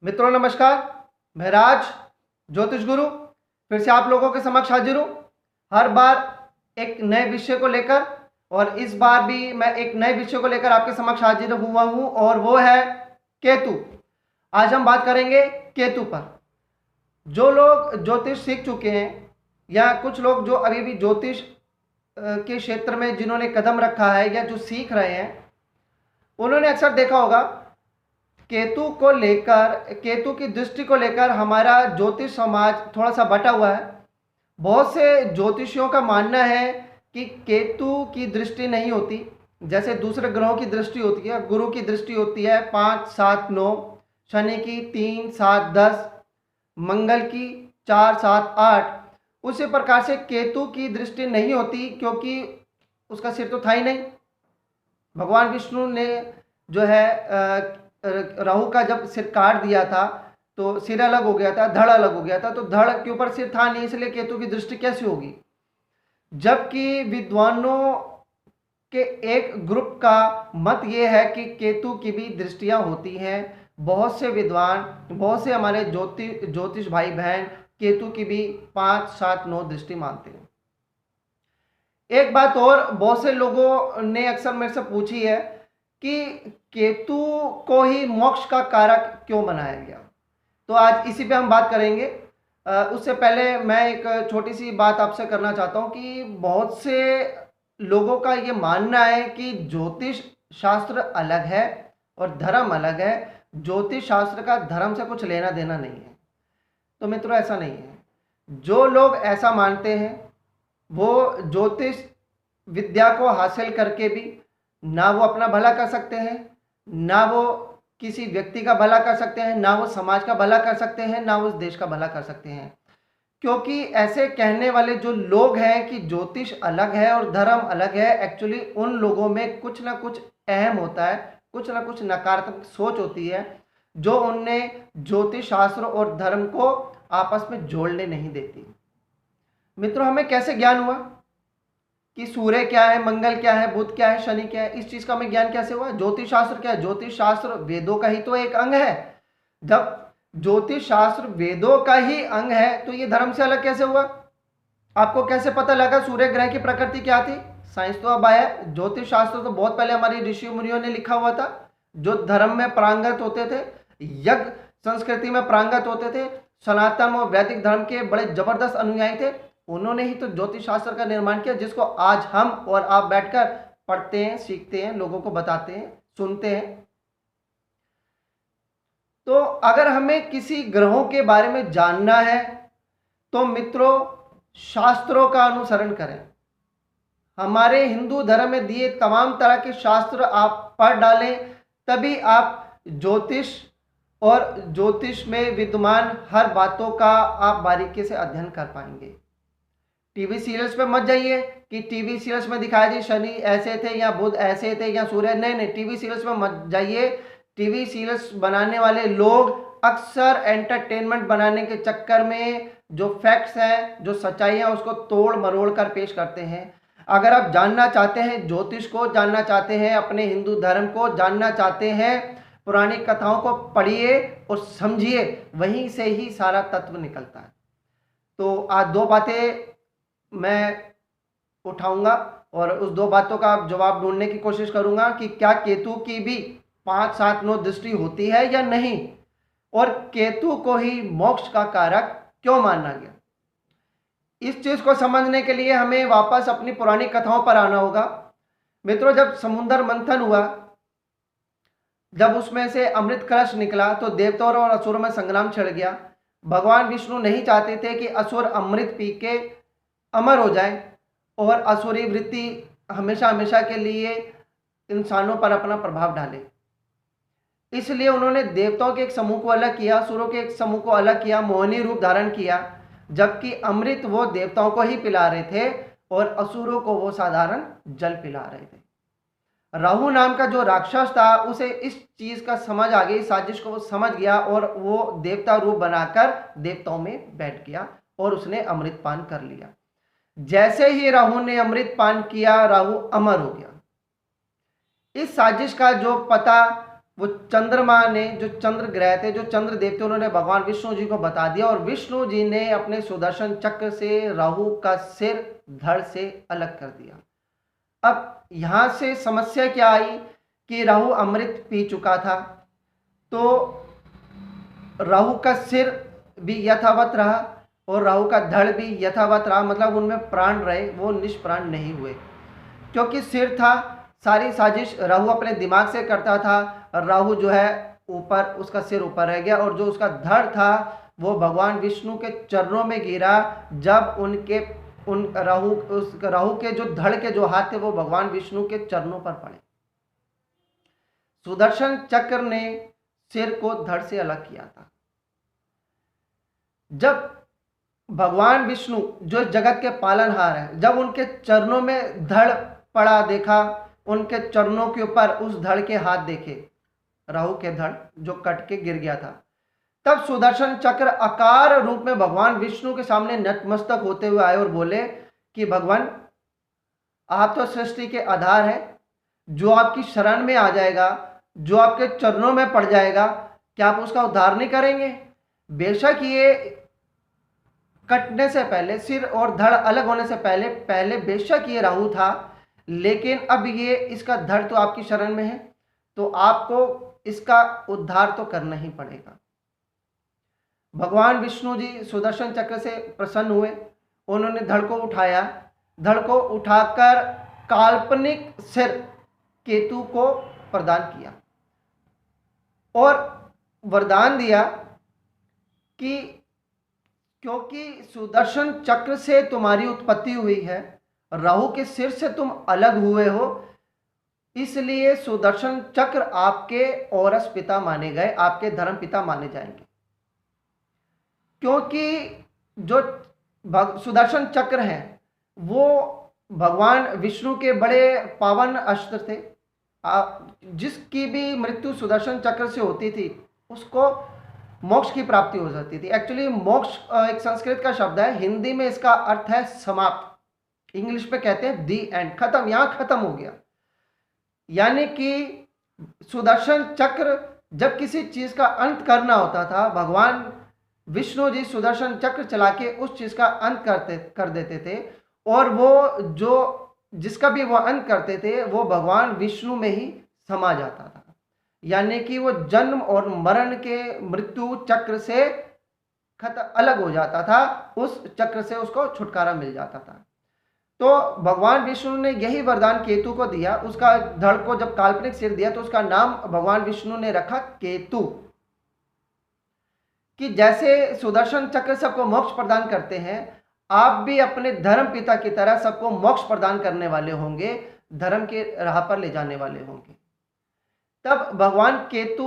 मित्रों नमस्कार। मैं राज ज्योतिष गुरु फिर से आप लोगों के समक्ष हाजिर हूँ, हर बार एक नए विषय को लेकर। और इस बार भी मैं एक नए विषय को लेकर आपके समक्ष हाजिर हुआ हूँ और वो है केतु। आज हम बात करेंगे केतु पर। जो लोग ज्योतिष सीख चुके हैं या कुछ लोग जो अभी भी ज्योतिष के क्षेत्र में जिन्होंने कदम रखा है या जो सीख रहे हैं, उन्होंने अक्सर देखा होगा केतु को लेकर, केतु की दृष्टि को लेकर हमारा ज्योतिष समाज थोड़ा सा बटा हुआ है। बहुत से ज्योतिषियों का मानना है कि केतु की दृष्टि नहीं होती, जैसे दूसरे ग्रहों की दृष्टि होती है। गुरु की दृष्टि होती है 5, 7, 9, शनि की 3, 7, 10, मंगल की 4, 7, 8। उसी प्रकार से केतु की दृष्टि नहीं होती क्योंकि उसका सिर तो था ही नहीं। भगवान विष्णु ने जो है राहु का जब सिर काट दिया था तो सिर अलग हो गया था, धड़ अलग हो गया था, तो धड़ के ऊपर सिर था नहीं, इसलिए केतु की दृष्टि कैसे होगी। जबकि विद्वानों के एक ग्रुप का मत ये है कि केतु की भी दृष्टियां होती हैं। बहुत से विद्वान, बहुत से हमारे ज्योतिष भाई बहन केतु की भी 5, 7, 9 दृष्टि मानते हैं। एक बात और बहुत से लोगों ने अक्सर मेरे से पूछी है कि केतु को ही मोक्ष का कारक क्यों बनाया गया। तो आज इसी पे हम बात करेंगे। उससे पहले मैं एक छोटी सी बात आपसे करना चाहता हूँ कि बहुत से लोगों का ये मानना है कि ज्योतिष शास्त्र अलग है और धर्म अलग है, ज्योतिष शास्त्र का धर्म से कुछ लेना देना नहीं है। तो मित्रों, ऐसा नहीं है। जो लोग ऐसा मानते हैं वो ज्योतिष विद्या को हासिल करके भी ना वो अपना भला कर सकते हैं, ना वो किसी व्यक्ति का भला कर सकते हैं, ना वो समाज का भला कर सकते हैं, ना वो उस देश का भला कर सकते हैं। क्योंकि ऐसे कहने वाले जो लोग हैं कि ज्योतिष अलग है और धर्म अलग है, एक्चुअली उन लोगों में कुछ ना कुछ अहम होता है, कुछ ना कुछ नकारात्मक सोच होती है जो उन्हें ज्योतिष शास्त्र और धर्म को आपस में जोड़ने नहीं देती। मित्रों, हमें कैसे ज्ञान हुआ कि सूर्य क्या है, मंगल क्या है, बुध क्या है, शनि क्या है, इस चीज का हमें ज्ञान कैसे हुआ। ज्योतिष शास्त्र क्या है? ज्योतिष शास्त्र वेदों का ही तो एक अंग है। जब ज्योतिष शास्त्र वेदों का ही अंग है तो ये धर्म से अलग कैसे हुआ? आपको कैसे पता लगा सूर्य ग्रह की प्रकृति क्या थी? साइंस तो अब आया, ज्योतिष शास्त्र तो बहुत पहले हमारी ऋषि मुनियों ने लिखा हुआ था। जो धर्म में प्रांगत होते थे, यज्ञ संस्कृति में प्रांगत होते थे, सनातन और वैदिक धर्म के बड़े जबरदस्त अनुयायी थे, उन्होंने ही तो ज्योतिष शास्त्र का निर्माण किया, जिसको आज हम और आप बैठकर पढ़ते हैं, सीखते हैं, लोगों को बताते हैं, सुनते हैं। तो अगर हमें किसी ग्रहों के बारे में जानना है तो मित्रों शास्त्रों का अनुसरण करें। हमारे हिंदू धर्म में दिए तमाम तरह के शास्त्र आप पढ़ डालें, तभी आप ज्योतिष और ज्योतिष में विद्यमान हर बातों का आप बारीकी से अध्ययन कर पाएंगे। टीवी सीरियल्स पे मत जाइए कि टीवी सीरियल्स में दिखाया जाए शनि ऐसे थे या बुध ऐसे थे या सूर्य, नहीं, टीवी सीरियल्स में मत जाइए। टीवी सीरियल्स बनाने वाले लोग अक्सर एंटरटेनमेंट बनाने के चक्कर में जो फैक्ट्स हैं, जो सच्चाई है, उसको तोड़ मरोड़ कर पेश करते हैं। अगर आप जानना चाहते हैं, ज्योतिष को जानना चाहते हैं, अपने हिंदू धर्म को जानना चाहते हैं, पुरानी कथाओं को पढ़िए और समझिए, वहीं से ही सारा तत्व निकलता है। तो आज दो बातें मैं उठाऊंगा और उस दो बातों का जवाब ढूंढने की कोशिश करूंगा कि क्या केतु की भी 5, 7, 9 दृष्टि होती है या नहीं, और केतु को ही मोक्ष का कारक क्यों माना गया। इस चीज को समझने के लिए हमें वापस अपनी पुरानी कथाओं पर आना होगा। मित्रों, जब समुद्र मंथन हुआ, जब उसमें से अमृत कलश निकला तो देवताओं और असुरों में संग्राम छिड़ गया। भगवान विष्णु नहीं चाहते थे कि असुर अमृत पी के अमर हो जाए और असुरी वृत्ति हमेशा हमेशा के लिए इंसानों पर अपना प्रभाव डाले। इसलिए उन्होंने देवताओं के एक समूह को अलग किया, असुरों के एक समूह को अलग किया, मोहिनी रूप धारण किया, जबकि अमृत वो देवताओं को ही पिला रहे थे और असुरों को वो साधारण जल पिला रहे थे। राहु नाम का जो राक्षस था, उसे इस चीज का समझ आ गई, साजिश को वो समझ गया और वो देवता रूप बनाकर देवताओं में बैठ गया और उसने अमृत पान कर लिया। जैसे ही राहु ने अमृत पान किया, राहु अमर हो गया। इस साजिश का जो पता वो चंद्रमा ने, जो चंद्र ग्रह थे, जो चंद्र देवते, उन्होंने भगवान विष्णु जी को बता दिया और विष्णु जी ने अपने सुदर्शन चक्र से राहु का सिर धड़ से अलग कर दिया। अब यहां से समस्या क्या आई कि राहु अमृत पी चुका था, तो राहु का सिर भी यथावत रहा और राहु का धड़ भी यथावत रहा, मतलब उनमें प्राण रहे, वो निष्प्राण नहीं हुए। क्योंकि सिर था, सारी साजिश राहु अपने दिमाग से करता था, राहु जो है ऊपर, उसका सिर ऊपर रह गया और जो उसका धड़ था वो भगवान विष्णु के चरणों में गिरा। जब उन राहु के जो धड़ के जो हाथ थे वो भगवान विष्णु के चरणों पर पड़े। सुदर्शन चक्र ने सिर को धड़ से अलग किया था। जब भगवान विष्णु जो जगत के पालनहार हैं, जब उनके चरणों में धड़ पड़ा देखा, उनके चरणों के ऊपर उस धड़ के हाथ देखे, राहु के धड़ जो कट के गिर गया था, तब सुदर्शन चक्र आकार रूप में भगवान विष्णु के सामने नतमस्तक होते हुए आए और बोले कि भगवान, आप तो सृष्टि के आधार हैं, जो आपकी शरण में आ जाएगा, जो आपके चरणों में पड़ जाएगा, क्या आप उसका उद्धार नहीं करेंगे? बेशक ये कटने से पहले, सिर और धड़ अलग होने से पहले बेशक ये राहु था, लेकिन अब ये इसका धड़ तो आपकी शरण में है, तो आपको इसका उद्धार तो करना ही पड़ेगा। भगवान विष्णु जी सुदर्शन चक्र से प्रसन्न हुए, उन्होंने धड़ को उठाया, धड़ को उठाकर काल्पनिक सिर केतु को प्रदान किया और वरदान दिया कि क्योंकि सुदर्शन चक्र से तुम्हारी उत्पत्ति हुई है, राहु के सिर से तुम अलग हुए हो, इसलिए सुदर्शन चक्र आपके औरस पिता माने गए, आपके धर्म पिता माने जाएंगे। क्योंकि जो सुदर्शन चक्र हैं वो भगवान विष्णु के बड़े पावन अस्त्र थे। जिसकी भी मृत्यु सुदर्शन चक्र से होती थी उसको मोक्ष की प्राप्ति हो जाती थी। एक्चुअली मोक्ष एक संस्कृत का शब्द है, हिंदी में इसका अर्थ है समाप्त, इंग्लिश पे कहते हैं दी एंड, खत्म, यहां खत्म हो गया। यानी कि सुदर्शन चक्र जब किसी चीज का अंत करना होता था, भगवान विष्णु जी सुदर्शन चक्र चला के उस चीज का अंत कर देते थे और वो जो जिसका भी वो अंत करते थे वो भगवान विष्णु में ही समा जाता था। यानी कि वो जन्म और मरण के मृत्यु चक्र से अलग हो जाता था, उस चक्र से उसको छुटकारा मिल जाता था। तो भगवान विष्णु ने यही वरदान केतु को दिया। उसका धड़ को जब काल्पनिक सिर दिया तो उसका नाम भगवान विष्णु ने रखा केतु, कि जैसे सुदर्शन चक्र सबको मोक्ष प्रदान करते हैं, आप भी अपने धर्म पिता की तरह सबको मोक्ष प्रदान करने वाले होंगे, धर्म के राह पर ले जाने वाले होंगे। तब भगवान केतु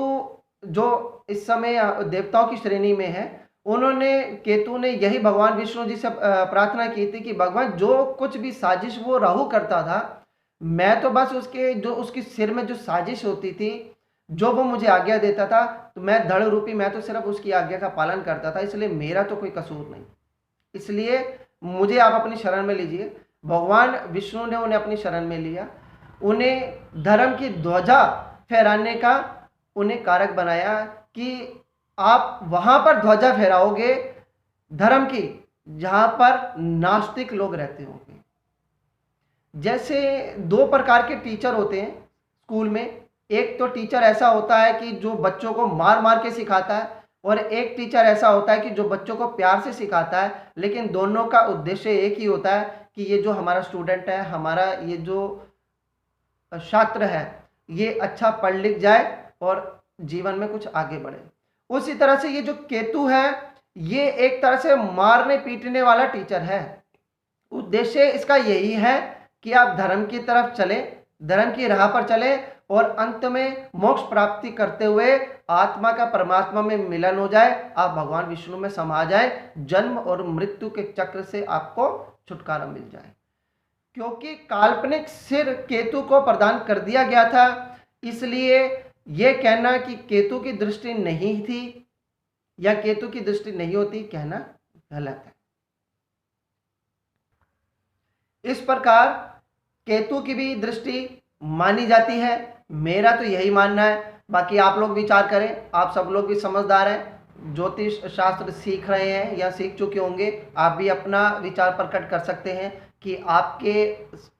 जो इस समय देवताओं की श्रेणी में है, केतु ने यही भगवान विष्णु जी से प्रार्थना की थी कि भगवान जो कुछ भी साजिश वो राहु करता था, मैं तो बस उसकी सिर में जो साजिश होती थी, जो वो मुझे आज्ञा देता था, तो मैं धड़ रूपी, मैं तो सिर्फ उसकी आज्ञा का पालन करता था, इसलिए मेरा तो कोई कसूर नहीं, इसलिए मुझे आप अपनी शरण में लीजिए। भगवान विष्णु ने उन्हें अपनी शरण में लिया, उन्हें धर्म की ध्वजा फहराने का उन्हें कारक बनाया कि आप वहां पर ध्वजा फहराओगे धर्म की, जहां पर नास्तिक लोग रहते होंगे। जैसे दो प्रकार के टीचर होते हैं स्कूल में, एक तो टीचर ऐसा होता है कि जो बच्चों को मार मार के सिखाता है, और एक टीचर ऐसा होता है कि जो बच्चों को प्यार से सिखाता है, लेकिन दोनों का उद्देश्य एक ही होता है कि ये जो हमारा स्टूडेंट है, हमारा ये जो छात्र है, ये अच्छा पढ़ लिख जाए और जीवन में कुछ आगे बढ़े। उसी तरह से ये जो केतु है, ये एक तरह से मारने पीटने वाला टीचर है। उद्देश्य इसका यही है कि आप धर्म की तरफ चले, धर्म की राह पर चले और अंत में मोक्ष प्राप्ति करते हुए आत्मा का परमात्मा में मिलन हो जाए, आप भगवान विष्णु में समा जाए, जन्म और मृत्यु के चक्र से आपको छुटकारा मिल जाए। क्योंकि काल्पनिक सिर केतु को प्रदान कर दिया गया था, इसलिए यह कहना कि केतु की दृष्टि नहीं थी या केतु की दृष्टि नहीं होती, कहना गलत है। इस प्रकार केतु की भी दृष्टि मानी जाती है। मेरा तो यही मानना है, बाकी आप लोग विचार करें, आप सब लोग भी समझदार हैं, ज्योतिष शास्त्र सीख रहे हैं या सीख चुके होंगे, आप भी अपना विचार प्रकट कर सकते हैं कि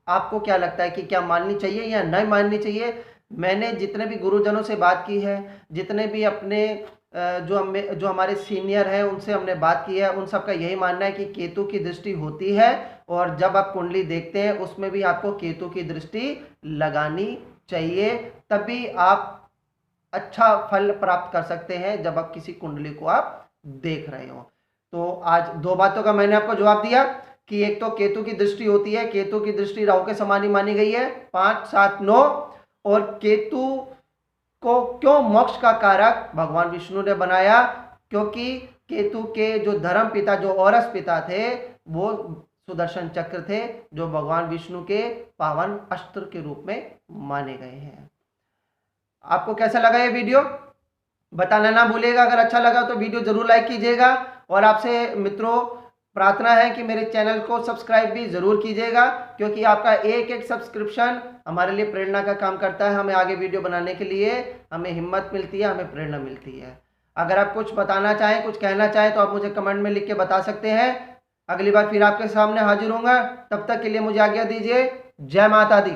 आपको क्या लगता है कि क्या माननी चाहिए या नहीं माननी चाहिए। मैंने जितने भी गुरुजनों से बात की है, जितने भी अपने जो हमारे सीनियर हैं उनसे हमने बात की है, उन सबका यही मानना है कि केतु की दृष्टि होती है और जब आप कुंडली देखते हैं उसमें भी आपको केतु की दृष्टि लगानी चाहिए, तभी आप अच्छा फल प्राप्त कर सकते हैं जब आप किसी कुंडली को आप देख रहे हो। तो आज दो बातों का मैंने आपको जवाब दिया कि एक तो केतु की दृष्टि होती है, केतु की दृष्टि राहु के समान ही मानी गई है 5, 7, 9, और केतु को क्यों मोक्ष का कारक भगवान विष्णु ने बनाया, क्योंकि केतु के जो धर्म पिता, जो औरस पिता थे, वो सुदर्शन चक्र थे, जो भगवान विष्णु के पावन अस्त्र के रूप में माने गए हैं। आपको कैसा लगा ये वीडियो बताना ना भूलिएगा। अगर अच्छा लगा तो वीडियो जरूर लाइक कीजिएगा और आपसे मित्रों प्रार्थना है कि मेरे चैनल को सब्सक्राइब भी जरूर कीजिएगा, क्योंकि आपका एक एक सब्सक्रिप्शन हमारे लिए प्रेरणा का काम करता है। हमें आगे वीडियो बनाने के लिए हमें हिम्मत मिलती है, हमें प्रेरणा मिलती है। अगर आप कुछ बताना चाहें, कुछ कहना चाहें तो आप मुझे कमेंट में लिख के बता सकते हैं। अगली बार फिर आपके सामने हाजिर होऊंगा, तब तक के लिए मुझे आज्ञा दीजिए। जय माता दी।